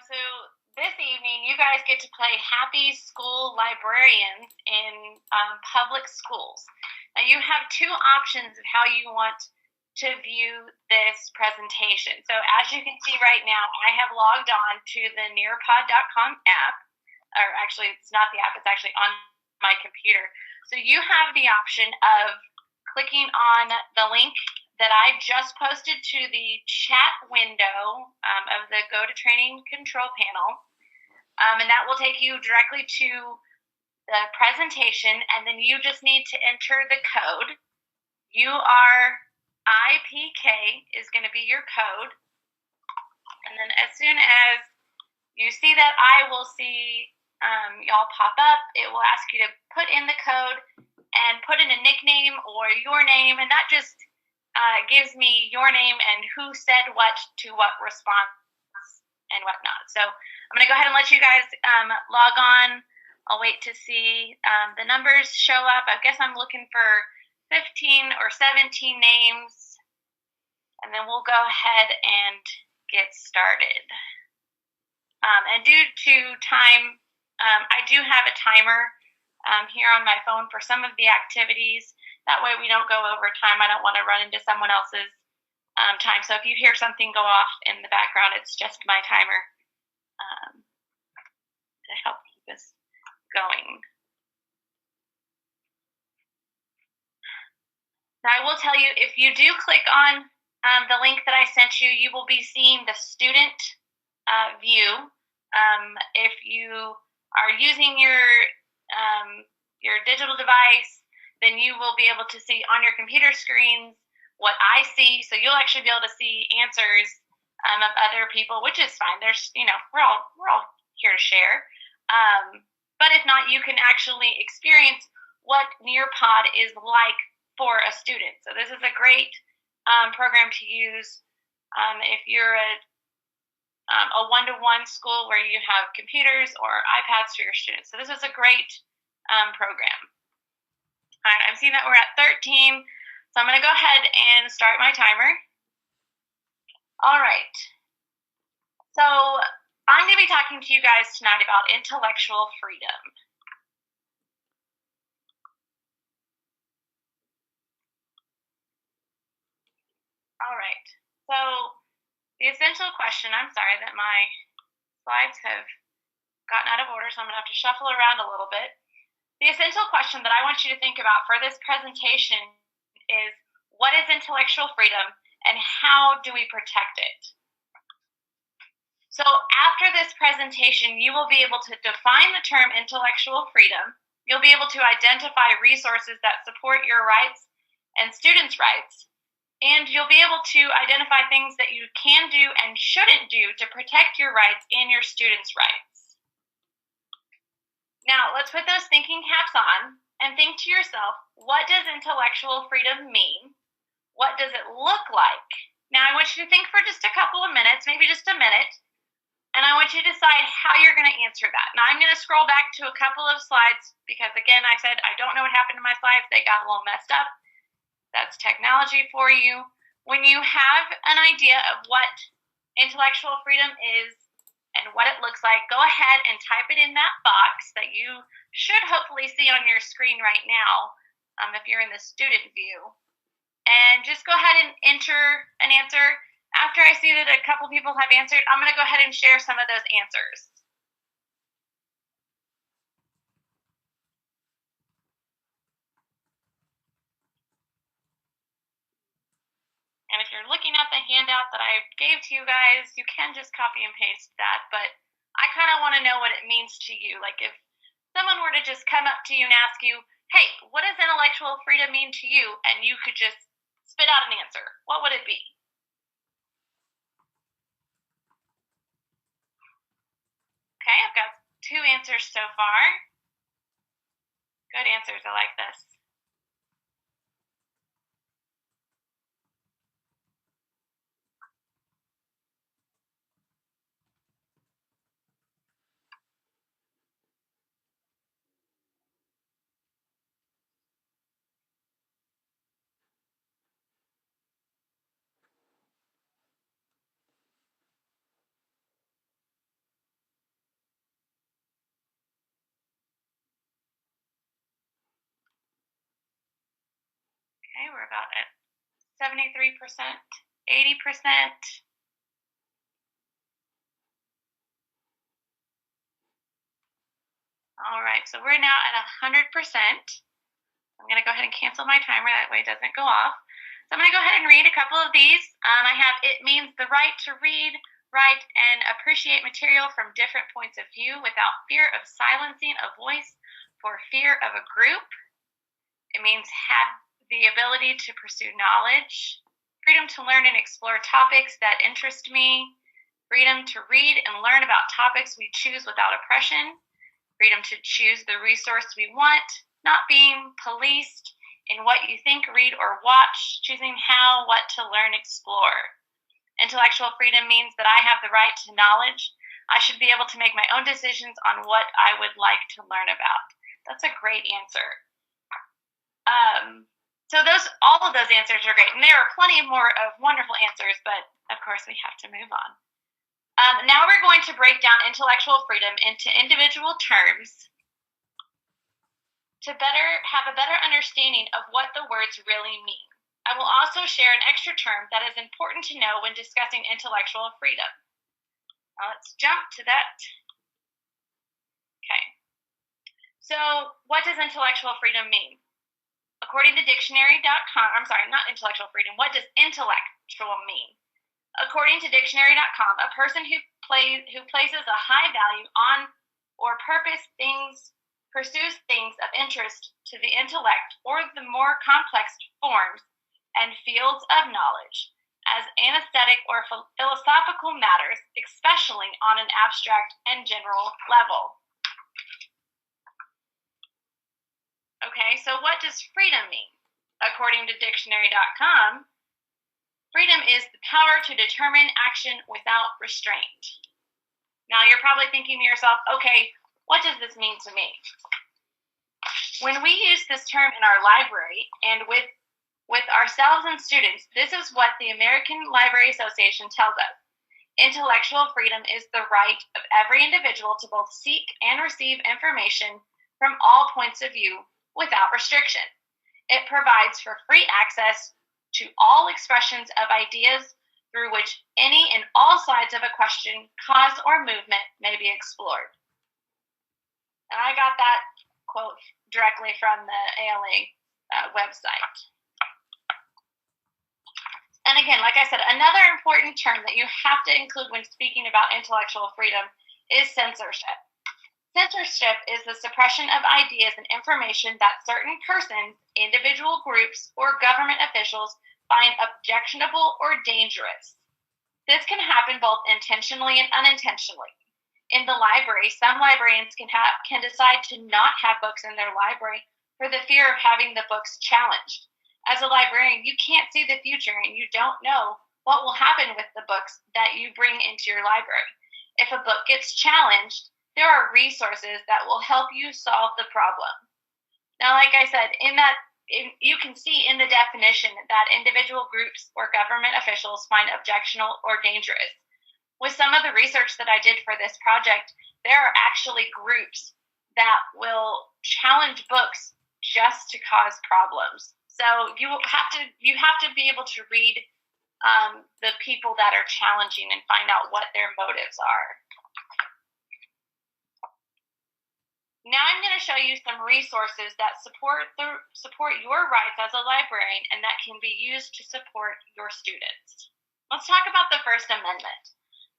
So this evening, you guys get to play Happy School Librarians in public schools. Now, you have two options of how you want to view this presentation. So as you can see right now, I have logged on to the Nearpod.com app, or actually, it's not the app, it's actually on my computer. So you have the option of clicking on the link that I just posted to the chat window of the Go to Training control panel. And that will take you directly to the presentation, and then you just need to enter the code. URIPK is going to be your code. And then as soon as you see that, I will see y'all pop up. It will ask you to put in the code and put in a nickname or your name, and that just gives me your name and who said what to what response and whatnot. So I'm going to go ahead and let you guys log on. I'll wait to see the numbers show up. I guess I'm looking for 15 or 17 names, and then we'll go ahead and get started. And due to time, I do have a timer here on my phone for some of the activities. That way we don't go over time. I don't want to run into someone else's time. So if you hear something go off in the background, it's just my timer to help keep us going. Now I will tell you, if you do click on the link that I sent you, you will be seeing the student view. If you are using your digital device, then you will be able to see on your computer screens what I see. So you'll actually be able to see answers of other people, which is fine. There's, we're all here to share. But if not, you can actually experience what Nearpod is like for a student. So this is a great program to use if you're a one-to-one school where you have computers or iPads for your students. So this is a great program. All right, I'm seeing that we're at 13, so I'm going to go ahead and start my timer. All right, so I'm going to be talking to you guys tonight about intellectual freedom. All right, so the essential question, I'm sorry that my slides have gotten out of order, so I'm going to have to shuffle around a little bit. The essential question that I want you to think about for this presentation is, what is intellectual freedom and how do we protect it? So after this presentation, you will be able to define the term intellectual freedom. You'll be able to identify resources that support your rights and students' rights. And you'll be able to identify things that you can do and shouldn't do to protect your rights and your students' rights. Now, let's put those thinking caps on and think to yourself, what does intellectual freedom mean? What does it look like? Now, I want you to think for just a couple of minutes, maybe just a minute, and I want you to decide how you're going to answer that. Now, I'm going to scroll back to a couple of slides because, again, I said I don't know what happened to my slides. They got a little messed up. That's technology for you. When you have an idea of what intellectual freedom is and what it looks like, go ahead and type it in that box that you should hopefully see on your screen right now if you're in the student view. And just go ahead and enter an answer. After I see that a couple people have answered, I'm going to go ahead and share some of those answers. And if you're looking at the handout that I gave to you guys, you can just copy and paste that. But I kind of want to know what it means to you. Like if someone were to just come up to you and ask you, hey, what does intellectual freedom mean to you? And you could just spit out an answer. What would it be? Okay, I've got 2 answers so far. Good answers. I like this. Okay, we're about at 73%, 80%. All right, so we're now at 100%. I'm going to go ahead and cancel my timer. That way it doesn't go off. So I'm going to go ahead and read a couple of these. I have, it means the right to read, write, and appreciate material from different points of view without fear of silencing a voice for fear of a group. It means have the ability to pursue knowledge, freedom to learn and explore topics that interest me, freedom to read and learn about topics we choose without oppression, freedom to choose the resource we want, not being policed in what you think, read, or watch, choosing how, what to learn, explore. Intellectual freedom means that I have the right to knowledge. I should be able to make my own decisions on what I would like to learn about. That's a great answer. So all of those answers are great. And there are plenty more of wonderful answers, but of course we have to move on. Now we're going to break down intellectual freedom into individual terms to have a better understanding of what the words really mean. I will also share an extra term that is important to know when discussing intellectual freedom. Now let's jump to that. Okay. So what does intellectual freedom mean? According to dictionary.com, I'm sorry, not intellectual freedom, what does intellectual mean? According to dictionary.com, a person who places a high value on or pursues things of interest to the intellect or the more complex forms and fields of knowledge as anesthetic or philosophical matters, especially on an abstract and general level. Okay, so what does freedom mean? According to dictionary.com, freedom is the power to determine action without restraint. Now you're probably thinking to yourself, okay, what does this mean to me? When we use this term in our library and with ourselves and students, this is what the American Library Association tells us. Intellectual freedom is the right of every individual to both seek and receive information from all points of view without restriction. It provides for free access to all expressions of ideas through which any and all sides of a question, cause, or movement may be explored. And I got that quote directly from the ALA website. And again, like I said, another important term that you have to include when speaking about intellectual freedom is censorship. Censorship is the suppression of ideas and information that certain persons, individual groups, or government officials find objectionable or dangerous. This can happen both intentionally and unintentionally. In the library, some librarians can decide to not have books in their library for the fear of having the books challenged. As a librarian, you can't see the future and you don't know what will happen with the books that you bring into your library. If a book gets challenged, there are resources that will help you solve the problem. Now, like I said, you can see in the definition that individual groups or government officials find objectionable or dangerous. With some of the research that I did for this project, there are actually groups that will challenge books just to cause problems. So you have to be able to read the people that are challenging and find out what their motives are. Now I'm going to show you some resources that support your rights as a librarian and that can be used to support your students. Let's talk about the First Amendment.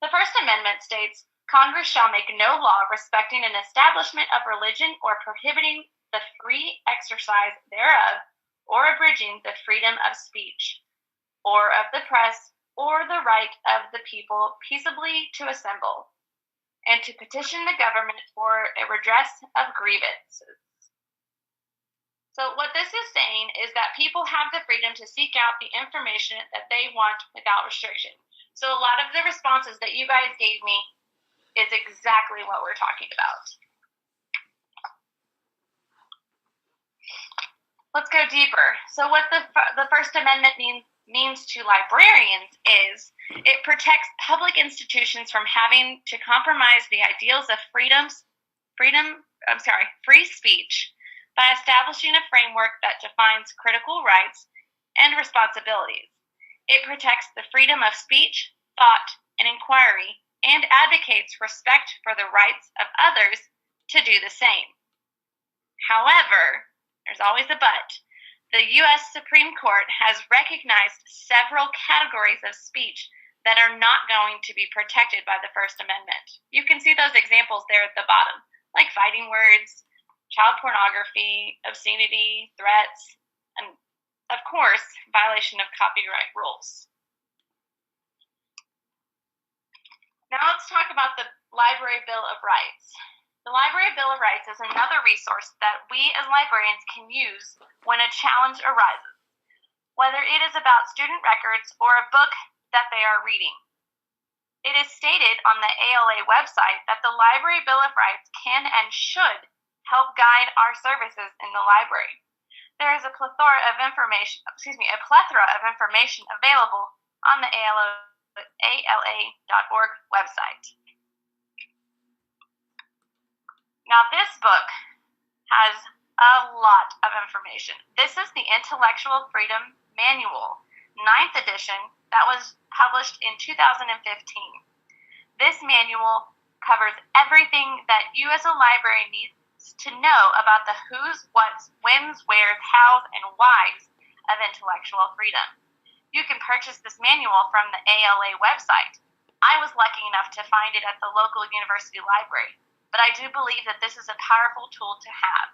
The First Amendment states, Congress shall make no law respecting an establishment of religion or prohibiting the free exercise thereof or abridging the freedom of speech or of the press or the right of the people peaceably to assemble and to petition the government for a redress of grievances. So what this is saying is that people have the freedom to seek out the information that they want without restriction. So a lot of the responses that you guys gave me is exactly what we're talking about. Let's go deeper. So what the First Amendment means to librarians is it protects public institutions from having to compromise the ideals of free speech by establishing a framework that defines critical rights and responsibilities. It protects the freedom of speech, thought, and inquiry, and advocates respect for the rights of others to do the same. However, there's always a but. The U.S. Supreme Court has recognized several categories of speech that are not going to be protected by the First Amendment. You can see those examples there at the bottom, like fighting words, child pornography, obscenity, threats, and, of course, violation of copyright rules. Now let's talk about the Library Bill of Rights. The Library Bill of Rights is another resource that we as librarians can use when a challenge arises, whether it is about student records or a book that they are reading. It is stated on the ALA website that the Library Bill of Rights can and should help guide our services in the library. There is a plethora of information available on the ALA.org website. Now, this book has a lot of information. This is the Intellectual Freedom Manual, 9th edition, that was published in 2015. This manual covers everything that you as a librarian needs to know about the who's, what's, when's, where's, how's, and why's of intellectual freedom. You can purchase this manual from the ALA website. I was lucky enough to find it at the local university library, but I do believe that this is a powerful tool to have.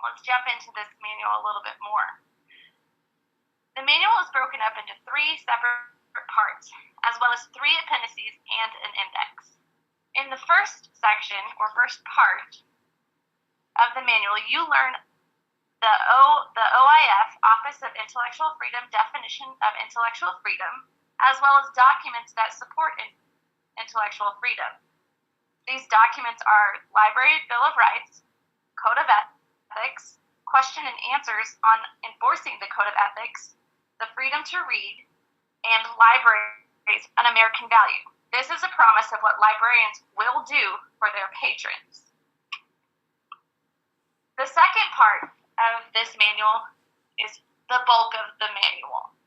Let's jump into this manual a little bit more. The manual is broken up into 3 separate parts, as well as 3 appendices and an index. In the first section, or first part of the manual, you learn the OIF, Office of Intellectual Freedom, definition of intellectual freedom, as well as documents that support intellectual freedom. These documents are Library Bill of Rights, Code of Ethics, question and answers on enforcing the Code of Ethics, the freedom to read, and Libraries, an American Value. This is a promise of what librarians will do for their patrons. The second part of this manual is the bulk of the manual.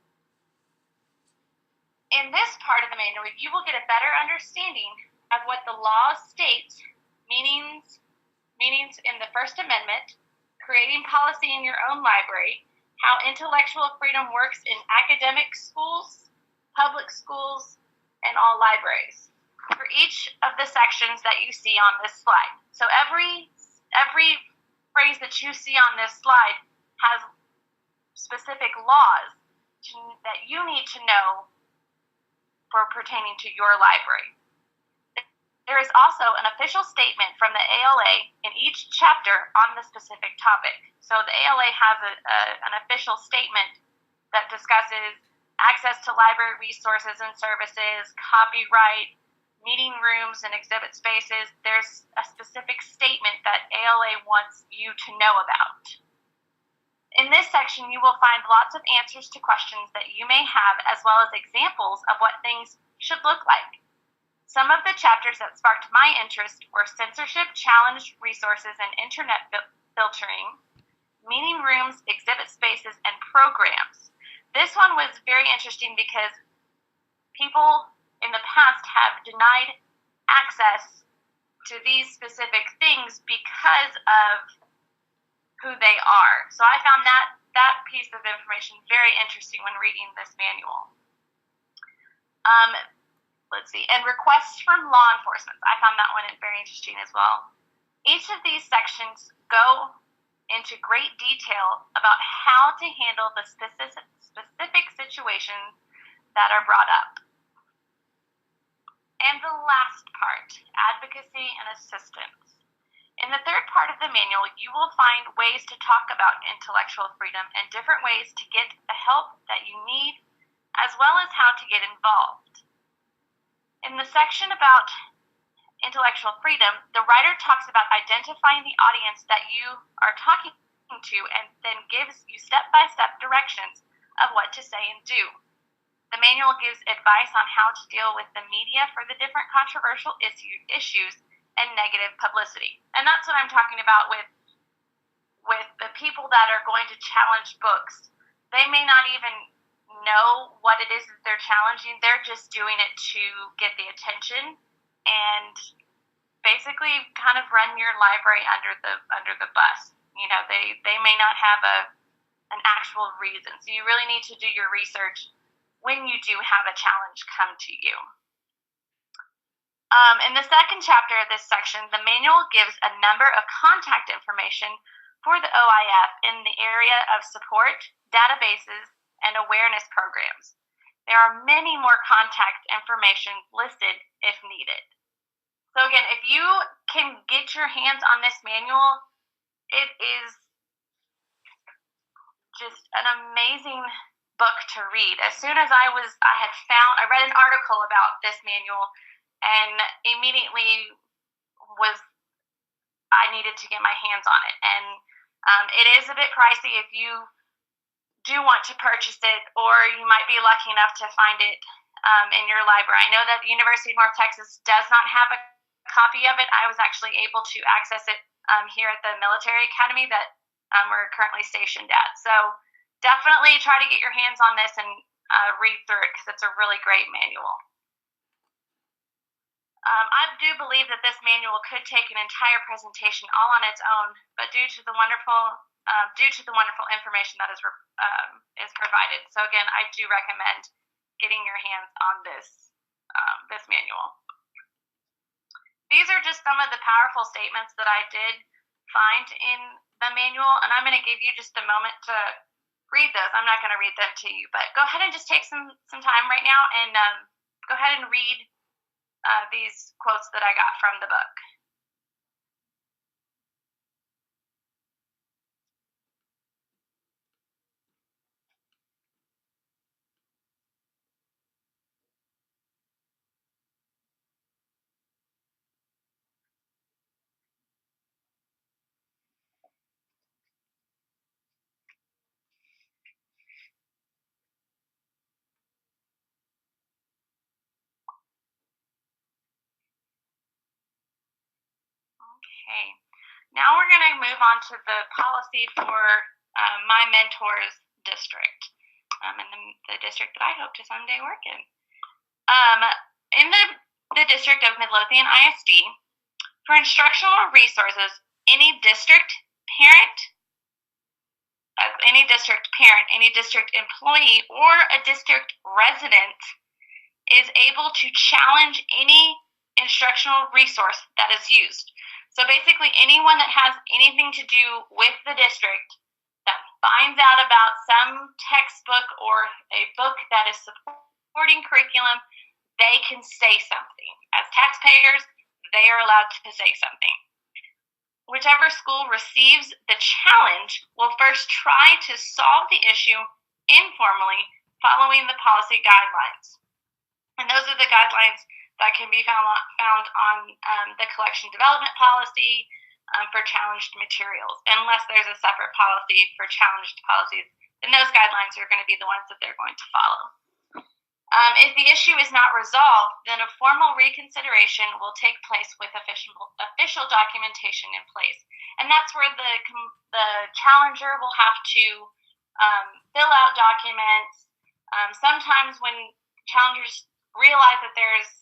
In this part of the manual, you will get a better understanding of what the law states, meanings in the First Amendment, creating policy in your own library, how intellectual freedom works in academic schools, public schools, and all libraries, for each of the sections that you see on this slide. So every phrase that you see on this slide has specific laws that you need to know for pertaining to your library. There is also an official statement from the ALA in each chapter on the specific topic. So the ALA has an official statement that discusses access to library resources and services, copyright, meeting rooms and exhibit spaces. There's a specific statement that ALA wants you to know about. In this section, you will find lots of answers to questions that you may have, as well as examples of what things should look like. Some of the chapters that sparked my interest were censorship challenge resources and internet filtering, meeting rooms, exhibit spaces, and programs. This one was very interesting because people in the past have denied access to these specific things because of who they are. So I found that piece of information very interesting when reading this manual. Let's see, and requests from law enforcement. I found that one very interesting as well. Each of these sections go into great detail about how to handle the specific situations that are brought up. And the last part, advocacy and assistance. In the third part of the manual, you will find ways to talk about intellectual freedom and different ways to get the help that you need, as well as how to get involved. In the section about intellectual freedom, the writer talks about identifying the audience that you are talking to and then gives you step-by-step directions of what to say and do. The manual gives advice on how to deal with the media for the different controversial issues and negative publicity. And that's what I'm talking about with with the people that are going to challenge books. They may not even know what it is that they're challenging. They're just doing it to get the attention and basically kind of run your library under the bus. You know, they may not have an actual reason. So you really need to do your research when you do have a challenge come to you. In the second chapter of this section, the manual gives a number of contact information for the OIF in the area of support, databases, and awareness programs. There are many more contact information listed if needed. So again, if you can get your hands on this manual, it is just an amazing book to read. As soon as I read an article about this manual, and immediately I needed to get my hands on it. And it is a bit pricey if you do want to purchase it, or you might be lucky enough to find it in your library. I know that the University of North Texas does not have a copy of it. I was actually able to access it here at the military academy that we're currently stationed at. So definitely try to get your hands on this and read through it, because it's a really great manual. I do believe that this manual could take an entire presentation all on its own, but due to the wonderful information that is provided. So again, I do recommend getting your hands on this manual. These are just some of the powerful statements that I did find in the manual, and I'm going to give you just a moment to read those. I'm not going to read them to you, but go ahead and just take some time right now and go ahead and read these quotes that I got from the book. Okay, now we're going to move on to the policy for my mentor's district, and the district that I hope to someday work in. In the district of Midlothian ISD, for instructional resources, any district parent, any district employee, or a district resident is able to challenge any instructional resource that is used. So basically, anyone that has anything to do with the district that finds out about some textbook or a book that is supporting curriculum, they can say something. As taxpayers, they are allowed to say something. Whichever school receives the challenge will first try to solve the issue informally following the policy guidelines. And those are the guidelines that can be found on the collection development policy for challenged materials. Unless there's a separate policy for challenged policies, then those guidelines are going to be the ones that they're going to follow. If the issue is not resolved, then a formal reconsideration will take place with official documentation in place. And that's where the challenger will have to fill out documents. Sometimes when challengers realize that there's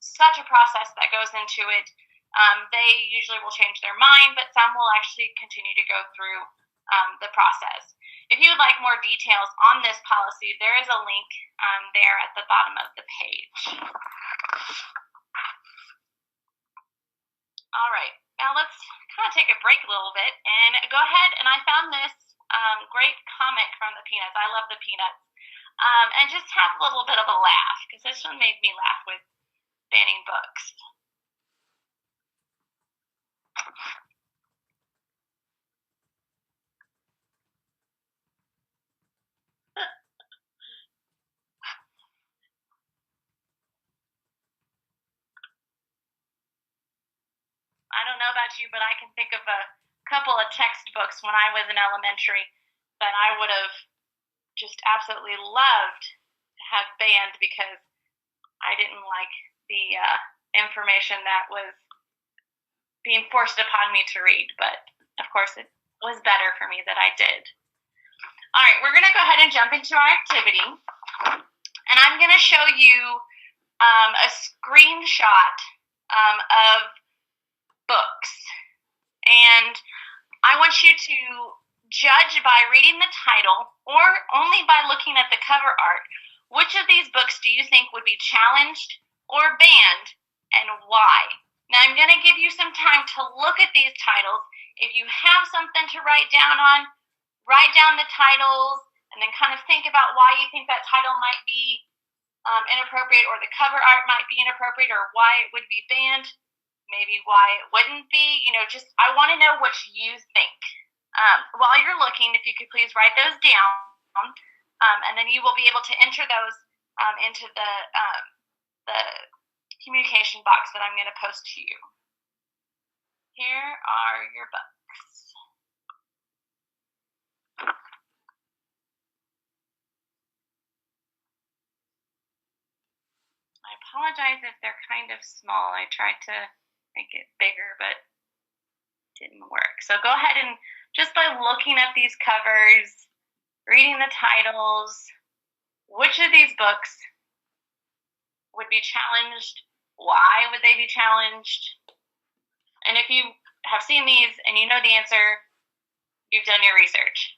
such a process that goes into it, they usually will change their mind, but some will actually continue to go through the process. If you would like more details on this policy, there is a link there at the bottom of the page. All right, now let's kind of take a break a little bit and go ahead, and I found this great comic from the Peanuts. I love the Peanuts. And just have a little bit of a laugh, because this one made me laugh with banning books. I don't know about you, but I can think of a couple of textbooks when I was in elementary that I would have just absolutely loved to have banned because I didn't like the information that was being forced upon me to read. But of course, it was better for me that I did. All right, we're going to go ahead and jump into our activity. And I'm going to show you a screenshot of books. And I want you to judge by reading the title or only by looking at the cover art. Which of these books do you think would be challenged or banned, and why? Now, I'm going to give you some time to look at these titles. If you have something to write down on, write down the titles and then kind of think about why you think that title might be inappropriate, or the cover art might be inappropriate, or why it would be banned, maybe why it wouldn't be. Just I want to know what you think. While you're looking, if you could please write those down, and then you will be able to enter those into the communication box that I'm going to post to you. Here are your books. I apologize if they're kind of small. I tried to make it bigger, but it didn't work. So go ahead and just by looking at these covers, reading the titles, which of these books would be challenged? Why would they be challenged? And if you have seen these and you know the answer, you've done your research.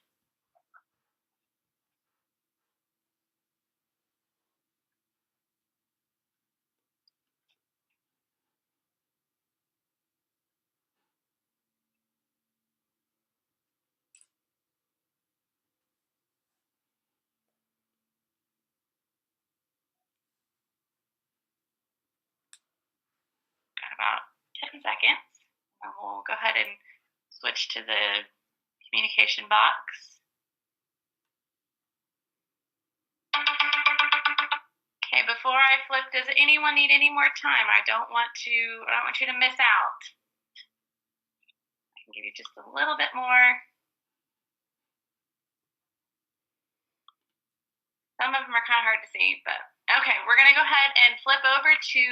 Got about 10 seconds. And we'll go ahead and switch to the communication box. Okay, before I flip, does anyone need any more time? I don't want you to miss out. I can give you just a little bit more. Some of them are kind of hard to see, but okay, we're going to go ahead and flip over to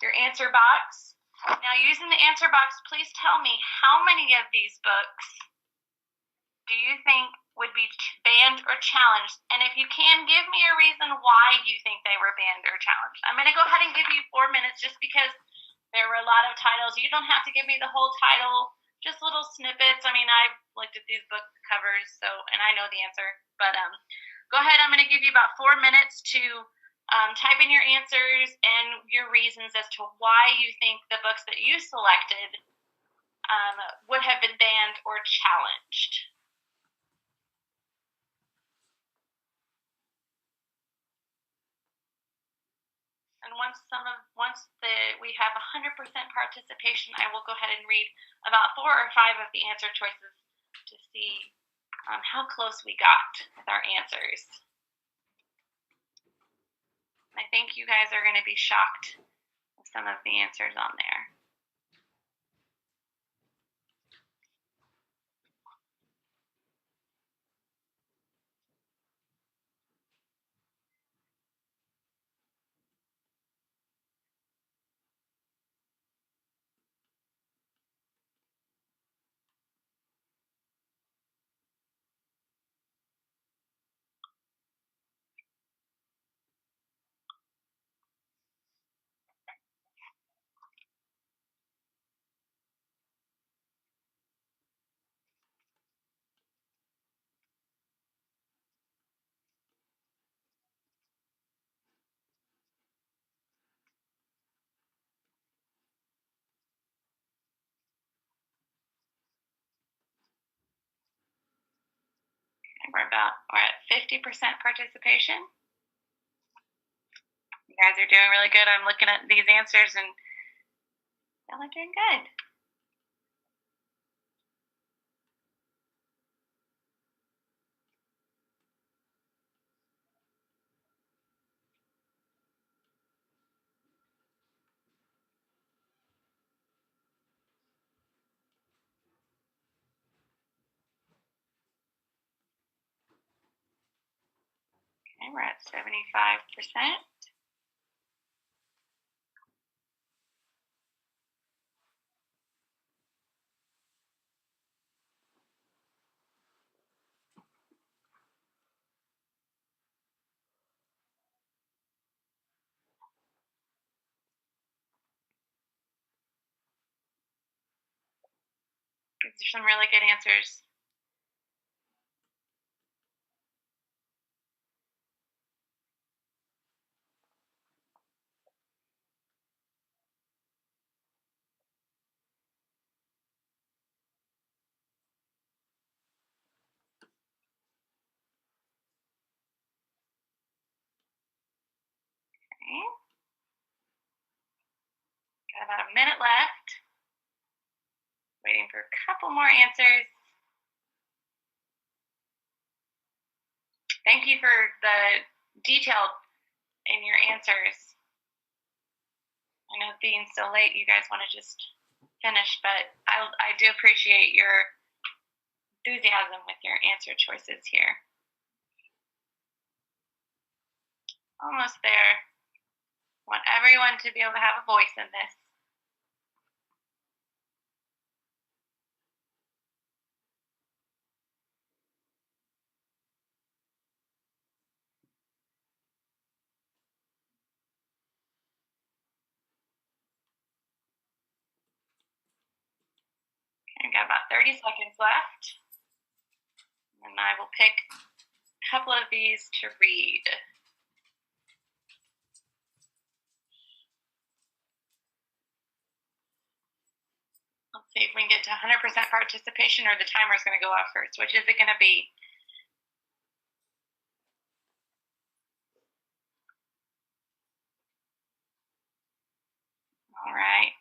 your answer box. Now, using the answer box, please tell me how many of these books do you think would be banned or challenged? And if you can, give me a reason why you think they were banned or challenged. I'm going to go ahead and give you 4 minutes just because there were a lot of titles. You don't have to give me the whole title, just little snippets. I mean, I've looked at these book covers, and I know the answer. But go ahead. I'm going to give you about 4 minutes to type in your answers and your reasons as to why you think the books that you selected would have been banned or challenged. And once we have 100% participation, I will go ahead and read about 4 or 5 of the answer choices to see how close we got with our answers. I think you guys are going to be shocked with some of the answers on there. We're at 50% participation. You guys are doing really good. I'm looking at these answers and y'all are doing good. Okay, we're at 75%. These are some really good answers. Okay. Got about a minute left. Waiting for a couple more answers. Thank you for the detailed in your answers. I know being so late, you guys want to just finish, but I do appreciate your enthusiasm with your answer choices here. Almost there. Want everyone to be able to have a voice in this. Okay, I've got about 30 seconds left. And I will pick a couple of these to read. Let's see if we can get to 100% participation, or the timer is going to go off first. Which is it going to be? All right.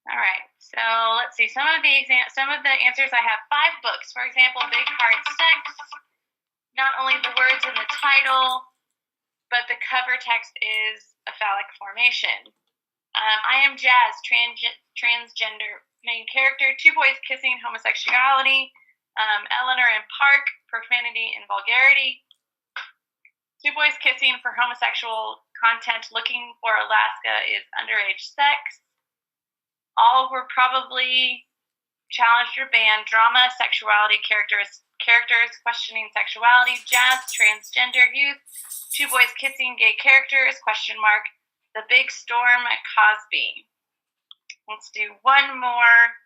All right. So let's see. Some of the answers, I have 5 books. For example, Big Hard Sex. Not only the words in the title, but the cover text is a phallic formation. I Am Jazz, transgender main character. 2 boys kissing, homosexuality. Eleanor and Park, profanity and vulgarity. 2 boys kissing for homosexual content. Looking for Alaska is underage sex. All were probably challenged or banned. Drama, sexuality, characters questioning sexuality. Jazz, transgender youth. 2 boys kissing, gay characters, question mark. The Big Storm at Cosby. Let's do one more.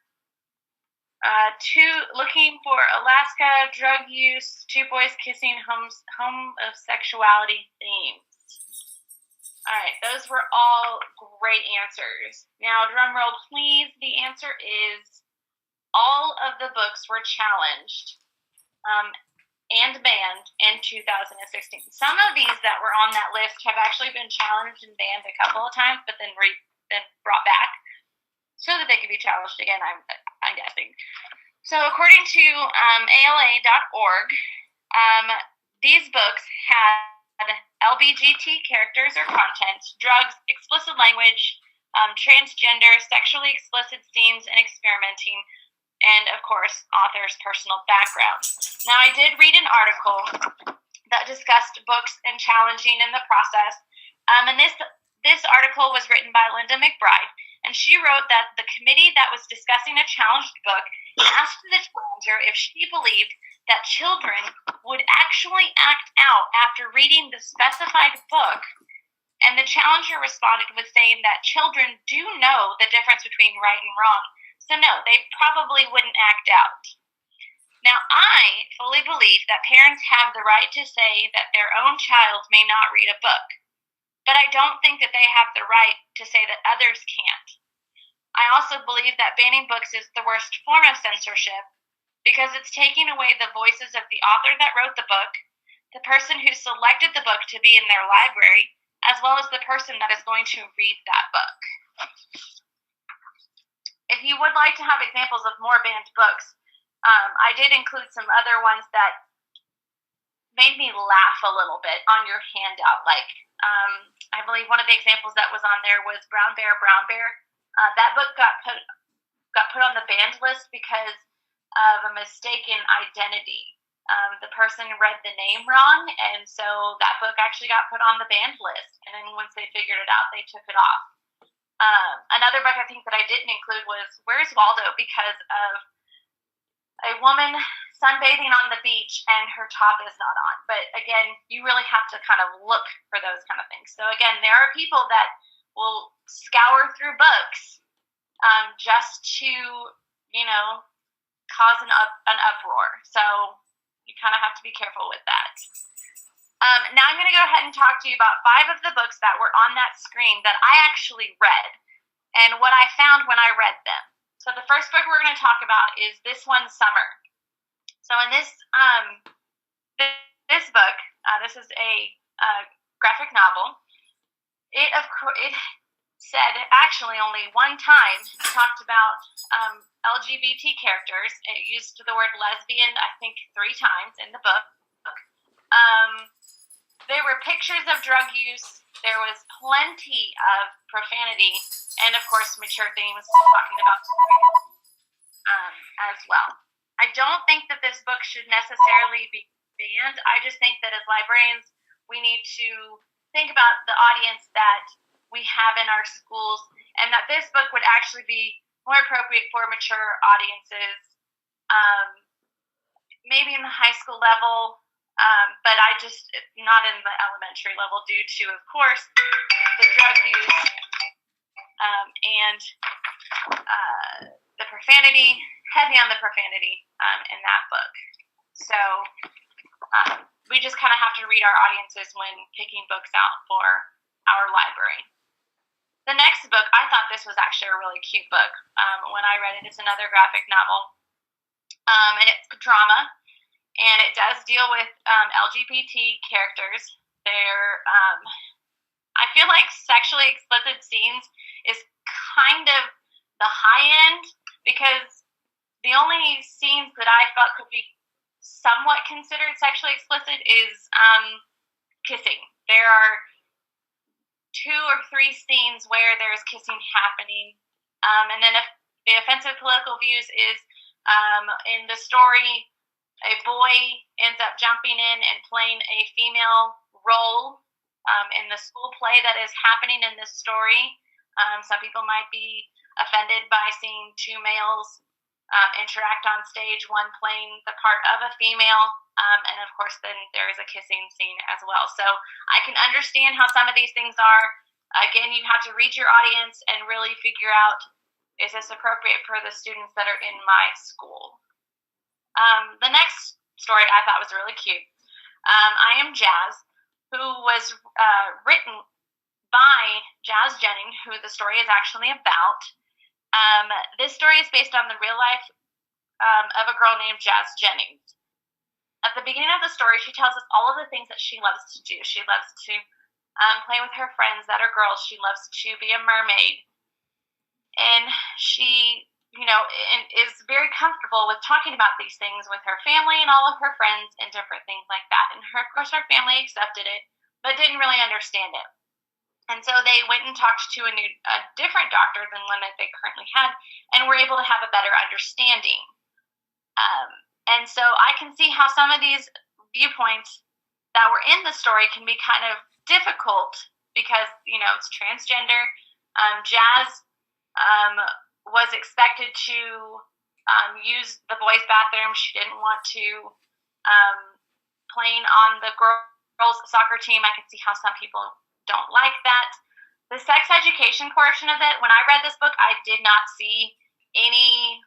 2 looking for Alaska, drug use, 2 boys kissing, homosexuality themes. All right, those were all great answers. Now, drum roll, please. The answer is all of the books were challenged and banned in 2016. Some of these that were on that list have actually been challenged and banned a couple of times, but then brought back so that they could be challenged again, I'm guessing. So according to ALA.org, these books had LBGT characters or content, drugs, explicit language, transgender, sexually explicit scenes, and experimenting, and of course, author's personal background. Now, I did read an article that discussed books and challenging in the process, and this article was written by Linda McBride, and she wrote that the committee that was discussing a challenged book asked the challenger if she believed that children would actually act out after reading the specified book, and the challenger responded with saying that children do know the difference between right and wrong, so no, they probably wouldn't act out. Now, I fully believe that parents have the right to say that their own child may not read a book, but I don't think that they have the right to say that others can't. I also believe that banning books is the worst form of censorship because it's taking away the voices of the author that wrote the book, the person who selected the book to be in their library, as well as the person that is going to read that book. If you would like to have examples of more banned books, I did include some other ones that made me laugh a little bit on your handout. Like, I believe one of the examples that was on there was Brown Bear, Brown Bear. That book got put on the banned list because of a mistaken identity. The person read the name wrong, and so that book actually got put on the banned list. And then once they figured it out, they took it off. Another book I think that I didn't include was Where's Waldo, because of a woman sunbathing on the beach and her top is not on. But again, you really have to kind of look for those kind of things. So again, there are people that will scour through books just to cause an uproar. So you kind of have to be careful with that. Now I'm going to go ahead and talk to you about 5 of the books that were on that screen that I actually read and what I found when I read them. So the first book we're going to talk about is this one, Summer. So in this book, this is a graphic novel. It said actually only one time talked about LGBT characters. It used the word lesbian, I think, 3 times in the book. There were pictures of drug use. There was plenty of profanity, and of course, mature themes talking about as well. I don't think that this book should necessarily be banned. I just think that as librarians, we need to think about the audience that we have in our schools, and that this book would actually be more appropriate for mature audiences, maybe in the high school level. But not in the elementary level due to, of course, the drug use and the profanity, heavy on the profanity in that book. So we just kind of have to read our audiences when picking books out for our library. The next book, I thought this was actually a really cute book when I read it. It's another graphic novel, and it's drama. And it does deal with LGBT characters. I feel like sexually explicit scenes is kind of the high end, because the only scenes that I felt could be somewhat considered sexually explicit is kissing. There are 2 or 3 scenes where there's kissing happening. And then if the offensive political views is in the story, a boy ends up jumping in and playing a female role in the school play that is happening in this story. Some people might be offended by seeing 2 males interact on stage, one playing the part of a female, and of course then there is a kissing scene as well. So I can understand how some of these things are. Again, you have to read your audience and really figure out, is this appropriate for the students that are in my school? The next story I thought was really cute. I Am Jazz, who was written by Jazz Jennings, who the story is actually about. This story is based on the real life of a girl named Jazz Jennings. At the beginning of the story, she tells us all of the things that she loves to do. She loves to play with her friends that are girls. She loves to be a mermaid. And she is very comfortable with talking about these things with her family and all of her friends and different things like that. And of course, her family accepted it, but didn't really understand it. And so they went and talked to a different doctor than one that they currently had, and were able to have a better understanding. And so I can see how some of these viewpoints that were in the story can be kind of difficult because, it's transgender. Jazz was expected to use the boys' bathroom. She didn't want to playing on the girls' soccer team. I can see how some people don't like that. The sex education portion of it, when I read this book, I did not see any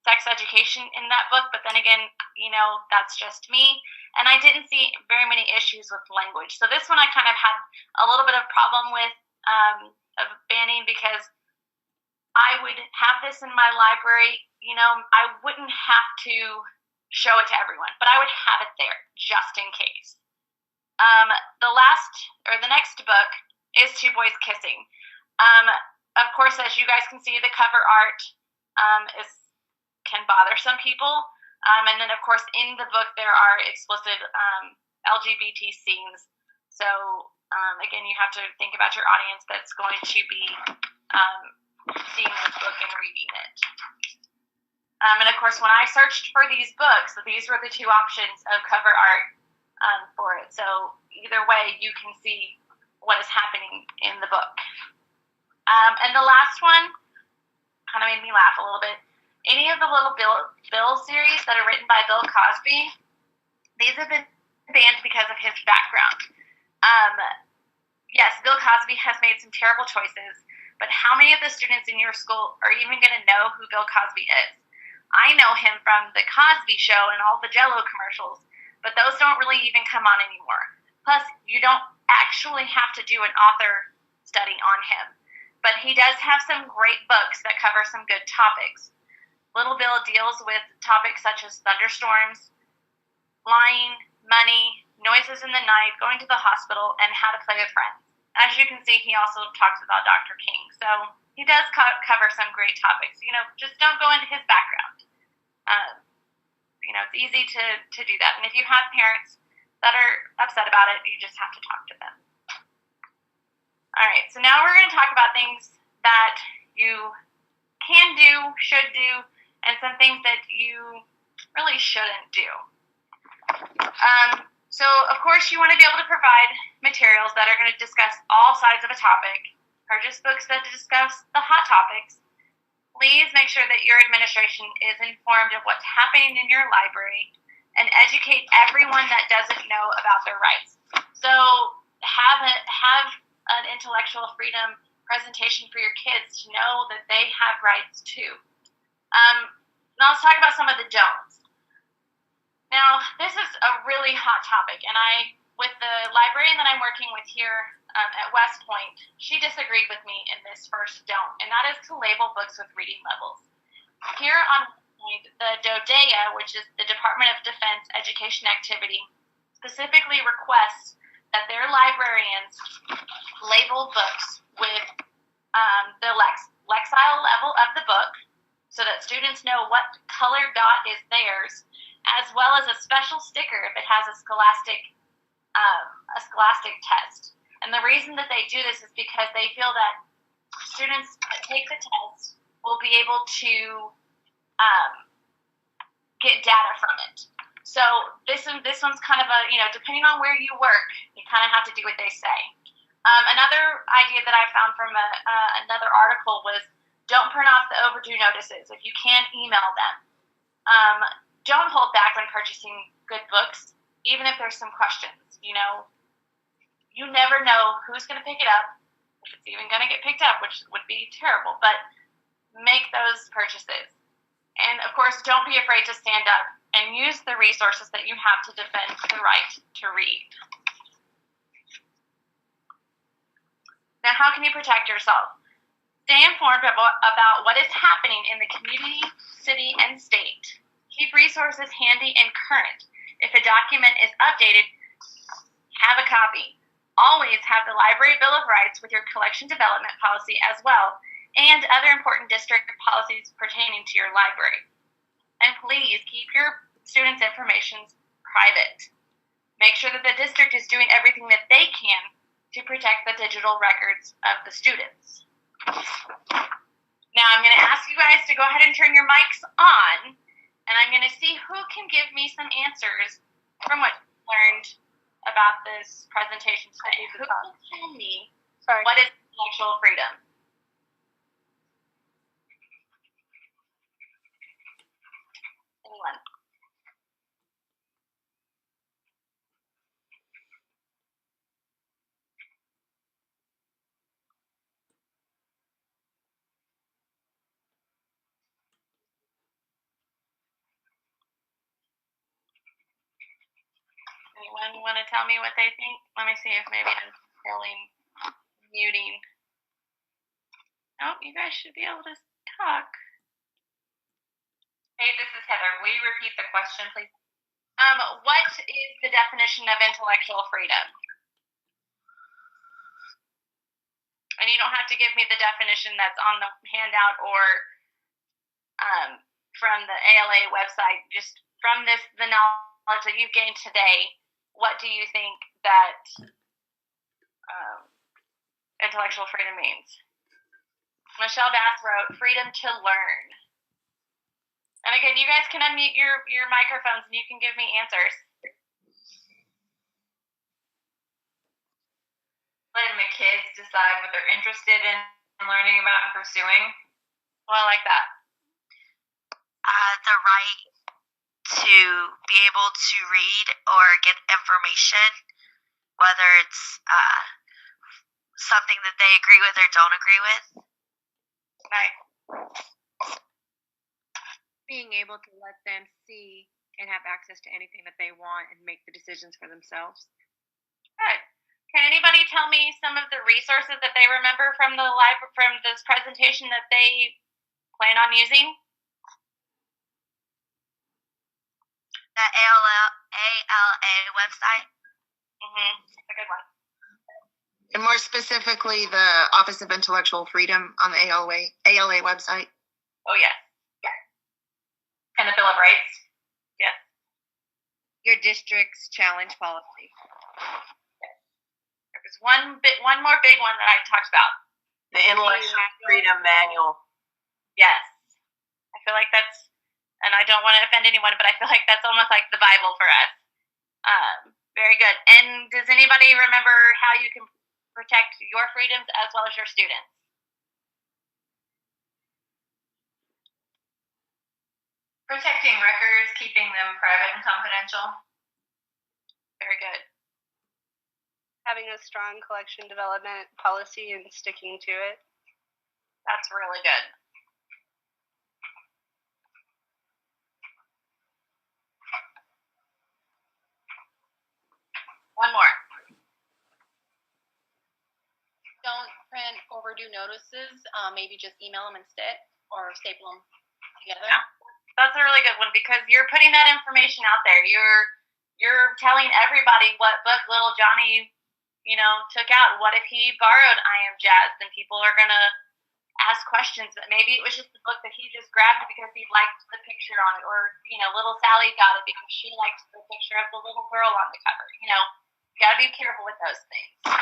sex education in that book, but then again, that's just me. And I didn't see very many issues with language. So this one I kind of had a little bit of problem with of banning, because I would have this in my library, I wouldn't have to show it to everyone, but I would have it there just in case. The next book is 2 Boys Kissing. Of course, as you guys can see, the cover art can bother some people. And then, of course, in the book, there are explicit LGBT scenes. So, again, you have to think about your audience that's going to be seeing this book and reading it. And of course, when I searched for these books, these were the 2 options of cover art for it. So either way, you can see what is happening in the book. And the last one kind of made me laugh a little bit. Any of the Little Bill series that are written by Bill Cosby, these have been banned because of his background. Yes, Bill Cosby has made some terrible choices, but how many of the students in your school are even going to know who Bill Cosby is? I know him from the Cosby Show and all the Jell-O commercials, but those don't really even come on anymore. Plus, you don't actually have to do an author study on him, but he does have some great books that cover some good topics. Little Bill deals with topics such as thunderstorms, lying, money, noises in the night, going to the hospital, and how to play with friends. As you can see, he also talks about Dr. King. So he does cover some great topics. Just don't go into his background. It's easy to do that. And if you have parents that are upset about it, you just have to talk to them. All right, so now we're going to talk about things that you can do, should do, and some things that you really shouldn't do. So, of course, you want to be able to provide materials that are going to discuss all sides of a topic. Purchase books that discuss the hot topics. Please make sure that your administration is informed of what's happening in your library and educate everyone that doesn't know about their rights. So, have an intellectual freedom presentation for your kids to know that they have rights too. Now, let's talk about some of the don'ts. Now, this is a really hot topic, and with the librarian that I'm working with here at West Point, she disagreed with me in this first don't, and that is to label books with reading levels. Here on West Point, the DODEA, which is the Department of Defense Education Activity, specifically requests that their librarians label books with the Lexile level of the book so that students know what color dot is theirs, as well as a special sticker if it has a scholastic test. And the reason that they do this is because they feel that students that take the test will be able to get data from it. So this one's kind of depending on where you work, you kind of have to do what they say. Another idea that I found from another article was don't print off the overdue notices. If you can, email them. Don't hold back when purchasing good books, even if there's some questions. You never know who's going to pick it up, if it's even going to get picked up, which would be terrible, but make those purchases. And, of course, don't be afraid to stand up and use the resources that you have to defend the right to read. Now, how can you protect yourself? Stay informed about what is happening in the community, city, and state. Keep resources handy and current. If a document is updated, have a copy. Always have the Library Bill of Rights with your collection development policy as well, and other important district policies pertaining to your library. And please keep your students' information private. Make sure that the district is doing everything that they can to protect the digital records of the students. Now I'm going to ask you guys to go ahead and turn your mics on, and I'm going to see who can give me some answers from what you learned about this presentation today. Who can tell me what is intellectual freedom? Anyone? Anyone want to tell me what they think? Let me see if maybe I'm muting. Oh, you guys should be able to talk. Hey, this is Heather. Will you repeat the question, please? What is the definition of intellectual freedom? And you don't have to give me the definition that's on the handout or from the ALA website. Just from the knowledge that you've gained today, what do you think that intellectual freedom means? Michelle Bass wrote, freedom to learn. And again, you guys can unmute your microphones and you can give me answers. Letting the kids decide what they're interested in learning about and pursuing. Well, I like that. The right to be able to read or get information, whether it's something that they agree with or don't agree with. Right. being able to let them see and have access to anything that they want and make the decisions for themselves. Good. Can anybody tell me some of the resources that they remember from the from this presentation that they plan on using? The ALA website. That's a good one. And more specifically, the Office of Intellectual Freedom on the ALA website. Oh, yes. And the Bill of Rights. Yes. Your district's challenge policy. There was one more big one that I talked about. The Intellectual Freedom Manual. Yes. I feel like that's, and I don't want to offend anyone, but I feel like that's almost like the Bible for us. Very good. And does anybody remember how you can protect your freedoms as well as your students? Protecting records, keeping them private and confidential. Very good. Having a strong collection development policy and sticking to it. That's really good. One more. Don't print overdue notices. Maybe just email them instead or staple them together. Yeah. That's a really good one because you're putting that information out there. You're telling everybody what book little Johnny, took out. What if he borrowed I Am Jazz? Then people are gonna ask questions. But maybe it was just the book that he just grabbed because he liked the picture on it, or little Sally got it because she liked the picture of the little girl on the cover. You gotta be careful with those things.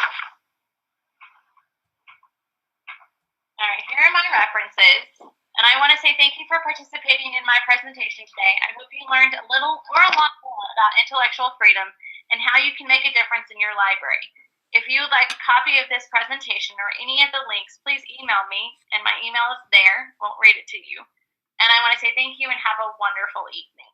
All right, here are my references. And I want to say thank you for participating in my presentation today. I hope you learned a little or a lot more about intellectual freedom and how you can make a difference in your library. If you would like a copy of this presentation or any of the links, please email me, and my email is there. Won't read it to you. And I want to say thank you and have a wonderful evening.